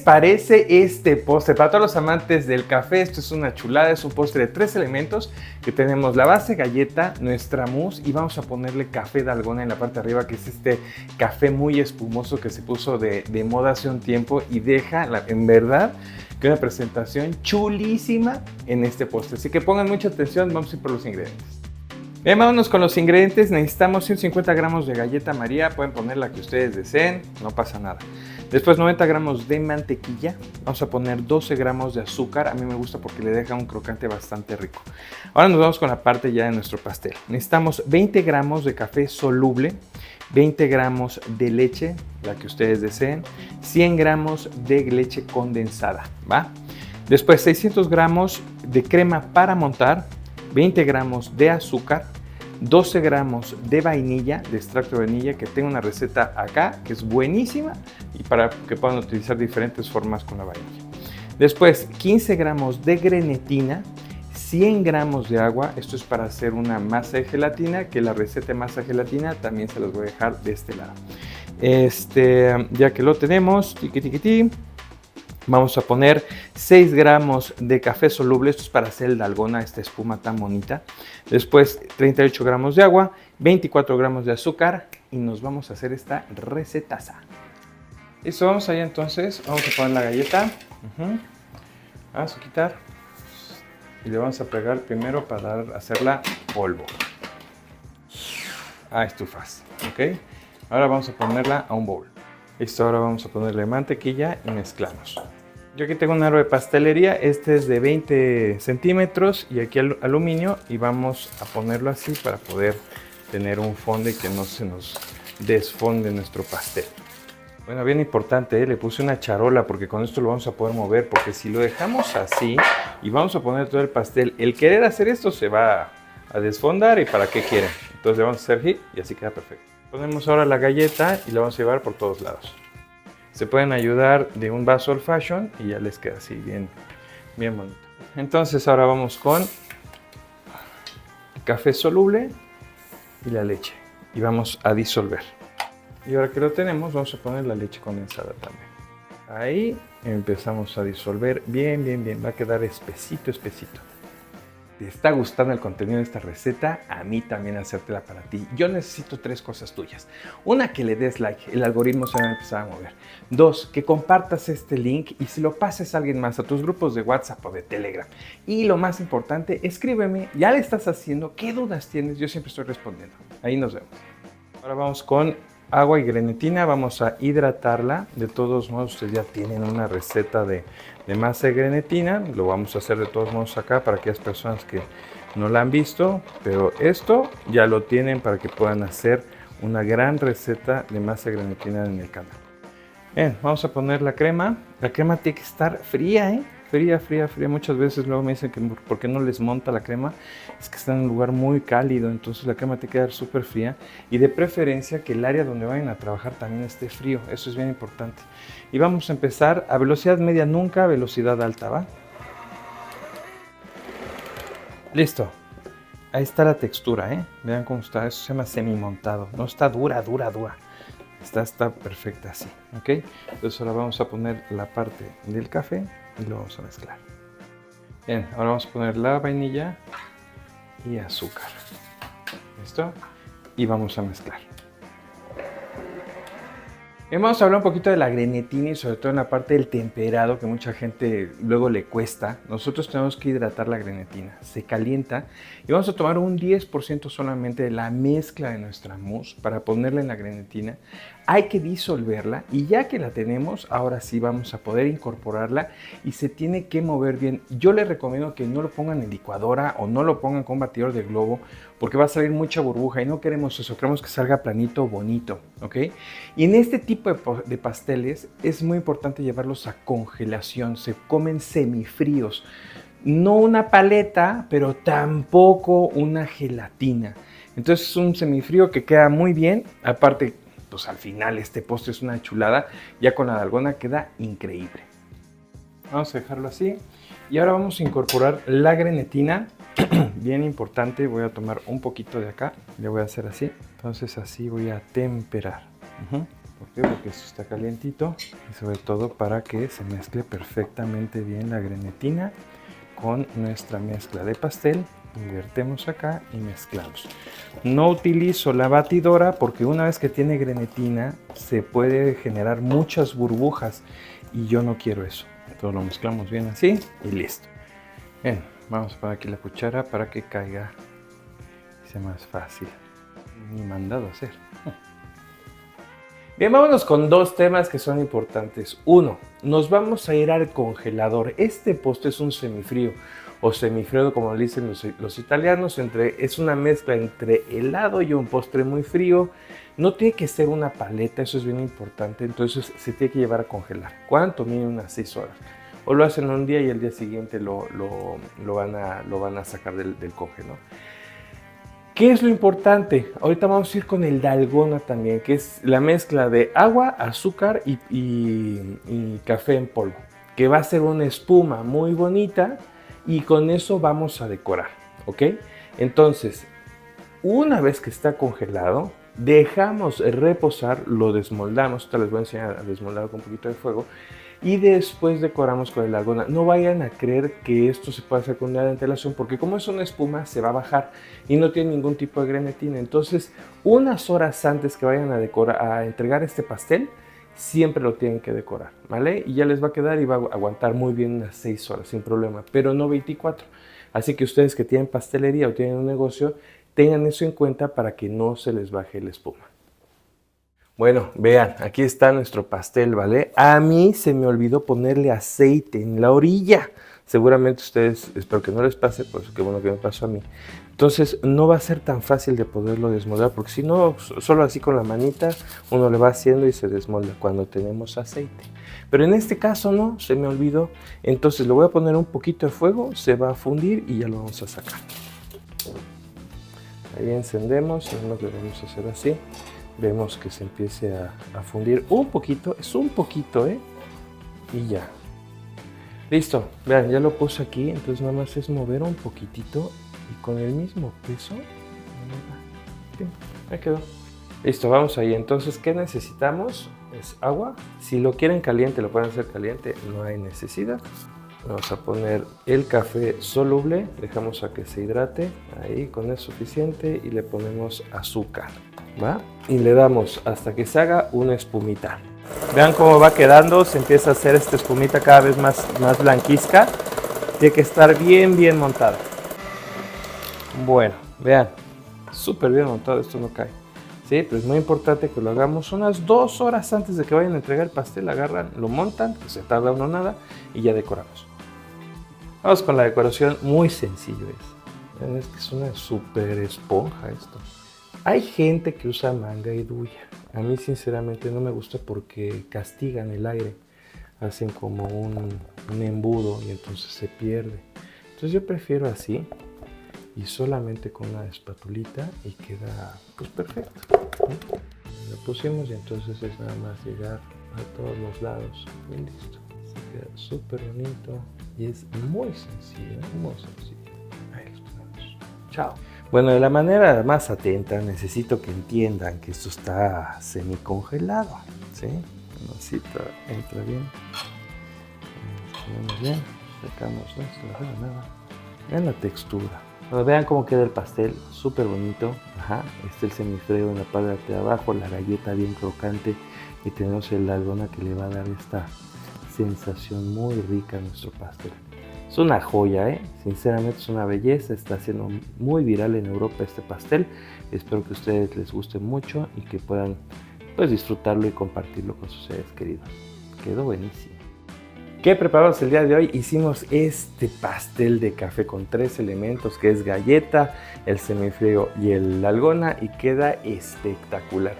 parece este postre? Para todos los amantes del café, esto es una chulada, es un postre de 3 elementos, que tenemos la base galleta, nuestra mousse y vamos a ponerle café Dalgona en la parte de arriba, que es este café muy espumoso que se puso de moda hace un tiempo y deja, en verdad, que una presentación chulísima en este postre. Así que pongan mucha atención, vamos a ir por los ingredientes. Bien, vámonos con los ingredientes. Necesitamos 150 gramos de galleta María, pueden poner la que ustedes deseen, no pasa nada. Después 90 gramos de mantequilla, vamos a poner 12 gramos de azúcar, a mí me gusta porque le deja un crocante bastante rico. Ahora nos vamos con la parte ya de nuestro pastel. Necesitamos 20 gramos de café soluble, 20 gramos de leche, la que ustedes deseen, 100 gramos de leche condensada, ¿va? Después 600 gramos de crema para montar, 20 gramos de azúcar, 12 gramos de vainilla, de extracto de vainilla, que tengo una receta acá que es buenísima y para que puedan utilizar diferentes formas con la vainilla. Después 15 gramos de grenetina, 100 gramos de agua, esto es para hacer una masa de gelatina, que la receta de masa de gelatina también se las voy a dejar de este lado. Ya que lo tenemos, vamos a poner 6 gramos de café soluble, esto es para hacer el Dalgona, esta espuma tan bonita. Después 38 gramos de agua, 24 gramos de azúcar y nos vamos a hacer esta recetaza. Listo, vamos allá entonces, vamos a poner la galleta, vamos a quitar y le vamos a pegar primero para hacerla polvo. A estufas, ¿ok? Ahora vamos a ponerla a un bowl. Listo, ahora vamos a ponerle mantequilla y mezclamos. Yo aquí tengo un aro de pastelería, este es de 20 centímetros y aquí aluminio y vamos a ponerlo así para poder tener un fondo y que no se nos desfonde nuestro pastel. Bueno, bien importante, le puse una charola porque con esto lo vamos a poder mover, porque si lo dejamos así y vamos a poner todo el pastel, el querer hacer esto se va a desfondar y ¿para qué quieren? Entonces le vamos a hacer hit y así queda perfecto. Ponemos ahora la galleta y la vamos a llevar por todos lados. Se pueden ayudar de un vaso old fashion y ya les queda así bien bonito. Entonces ahora vamos con el café soluble y la leche y vamos a disolver. Y ahora que lo tenemos vamos a poner la leche condensada también. Ahí empezamos a disolver bien, va a quedar espesito. ¿Te está gustando el contenido de esta receta? A mí también hacértela para ti. Yo necesito 3 cosas tuyas. Una, que le des like, el algoritmo se va a empezar a mover. 2, que compartas este link y se lo pases a alguien más, a tus grupos de WhatsApp o de Telegram. Y lo más importante, escríbeme, ya le estás haciendo, ¿qué dudas tienes? Yo siempre estoy respondiendo. Ahí nos vemos. Ahora vamos con agua y grenetina, vamos a hidratarla. De todos modos, ustedes ya tienen una receta de masa de grenetina, lo vamos a hacer de todos modos acá para aquellas personas que no la han visto, pero esto ya lo tienen para que puedan hacer una gran receta de masa de grenetina en el canal. Bien, vamos a poner la crema. La crema tiene que estar fría, fría. Muchas veces luego me dicen que por qué no les monta la crema, es que está en un lugar muy cálido, entonces la crema tiene que quedar súper fría y de preferencia que el área donde vayan a trabajar también esté frío, eso es bien importante. Y vamos a empezar a velocidad media, nunca a velocidad alta, ¿va? Listo. Ahí está la textura, Vean cómo está, eso se llama semimontado, no está dura. Está perfecta así, ¿ok? Entonces ahora vamos a poner la parte del café y lo vamos a mezclar. Bien, ahora vamos a poner la vainilla y azúcar. ¿Listo? Y vamos a mezclar. Bien, vamos a hablar un poquito de la grenetina y sobre todo en la parte del temperado que mucha gente luego le cuesta. Nosotros tenemos que hidratar la grenetina. Se calienta y vamos a tomar un 10% solamente de la mezcla de nuestra mousse para ponerla en la grenetina. Hay que disolverla y ya que la tenemos, ahora sí vamos a poder incorporarla y se tiene que mover bien. Yo les recomiendo que no lo pongan en licuadora o no lo pongan con batidor de globo porque va a salir mucha burbuja y no queremos eso, queremos que salga planito, bonito, ¿ok? Y en este tipo de pasteles es muy importante llevarlos a congelación, se comen semifríos. No una paleta, pero tampoco una gelatina. Entonces es un semifrío que queda muy bien, aparte pues al final este postre es una chulada, ya con la Dalgona queda increíble. Vamos a dejarlo así y ahora vamos a incorporar la grenetina, bien importante, voy a tomar un poquito de acá, le voy a hacer así, entonces así voy a temperar. ¿Por qué? Porque esto está calientito y sobre todo para que se mezcle perfectamente bien la grenetina con nuestra mezcla de pastel. Invertemos acá y mezclamos. No utilizo la batidora porque una vez que tiene grenetina se puede generar muchas burbujas y yo no quiero eso. Entonces lo mezclamos bien así y listo. Bien, vamos a poner aquí la cuchara para que caiga y sea más fácil. Ni mandado a hacer. Bien, vámonos con dos temas que son importantes. Uno, nos vamos a ir al congelador. Este postre es un semifrío o semifredo, como le dicen los italianos. Es una mezcla entre helado y un postre muy frío. No tiene que ser una paleta, eso es bien importante. Entonces se tiene que llevar a congelar. ¿Cuánto? Mínimo unas 6 horas. O lo hacen un día y el día siguiente lo van a sacar del congelo. ¿Qué es lo importante? Ahorita vamos a ir con el dalgona también, que es la mezcla de agua, azúcar y café en polvo, que va a ser una espuma muy bonita y con eso vamos a decorar, ¿ok? Entonces, una vez que está congelado, dejamos reposar, lo desmoldamos, te les voy a enseñar a desmoldar con un poquito de fuego, y después decoramos con el dalgona. No vayan a creer que esto se puede hacer con una antelación porque como es una espuma se va a bajar y no tiene ningún tipo de grenetina. Entonces unas horas antes que vayan a entregar este pastel siempre lo tienen que decorar, ¿vale? Y ya les va a quedar y va a aguantar muy bien unas 6 horas sin problema, pero no 24. Así que ustedes que tienen pastelería o tienen un negocio, tengan eso en cuenta para que no se les baje la espuma. Bueno, vean, aquí está nuestro pastel, ¿vale? A mí se me olvidó ponerle aceite en la orilla. Seguramente ustedes, espero que no les pase, pues qué bueno que me pasó a mí. Entonces no va a ser tan fácil de poderlo desmoldar, porque si no, solo así con la manita uno le va haciendo y se desmolda cuando tenemos aceite. Pero en este caso no, se me olvidó. Entonces le voy a poner un poquito de fuego, se va a fundir y ya lo vamos a sacar. Ahí encendemos, es lo que vamos a hacer así. Vemos que se empiece a fundir un poquito, es un poquito, y ya. Listo, vean, ya lo puse aquí, entonces nada más es mover un poquitito y con el mismo peso, ahí quedó. Listo, vamos ahí. Entonces, ¿qué necesitamos? Es agua. Si lo quieren caliente, lo pueden hacer caliente, no hay necesidad. Vamos a poner el café soluble, dejamos a que se hidrate, ahí con eso es suficiente y le ponemos azúcar, ¿va? Y le damos hasta que se haga una espumita. Vean cómo va quedando, se empieza a hacer esta espumita cada vez más blanquizca. Tiene que estar bien montada. Bueno, vean, súper bien montado, esto no cae. Sí, pero es muy importante que lo hagamos unas 2 horas antes de que vayan a entregar el pastel. Agarran, lo montan, que se tarda uno nada y ya decoramos. Vamos con la decoración, muy sencillo es que es una súper esponja esto. Hay gente que usa manga y duya. A mí sinceramente no me gusta porque castigan el aire. Hacen como un embudo y entonces se pierde. Entonces yo prefiero así y solamente con una espatulita y queda pues perfecto. Lo pusimos y entonces es nada más llegar a todos los lados y listo. Se queda súper bonito. Y es muy sencillo, muy sencillo. Ahí los ponemos. Chao. Bueno, de la manera más atenta necesito que entiendan que esto está semicongelado, ¿sí? La masita entra bien. Ponemos bien, sacamos, no se le pega nada. Vean la textura. Bueno, vean cómo queda el pastel, súper bonito. Ajá, el semifreo en la parte de abajo, la galleta bien crocante y tenemos el dalgona que le va a dar esta sensación muy rica a nuestro pastel. Es una joya, sinceramente es una belleza, está siendo muy viral en Europa este pastel. Espero que a ustedes les guste mucho y que puedan pues disfrutarlo y compartirlo con sus seres queridos. Quedó buenísimo. ¿Qué preparamos el día de hoy? Hicimos este pastel de café con 3 elementos, que es galleta, el semifrío y el dalgona, y queda espectacular.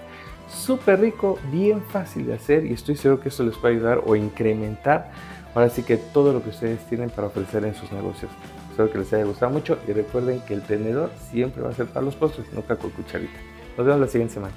Súper rico, bien fácil de hacer y estoy seguro que esto les puede ayudar o incrementar ahora sí que todo lo que ustedes tienen para ofrecer en sus negocios. Espero que les haya gustado mucho y recuerden que el tenedor siempre va a ser para los postres, nunca con cucharita. Nos vemos la siguiente semana.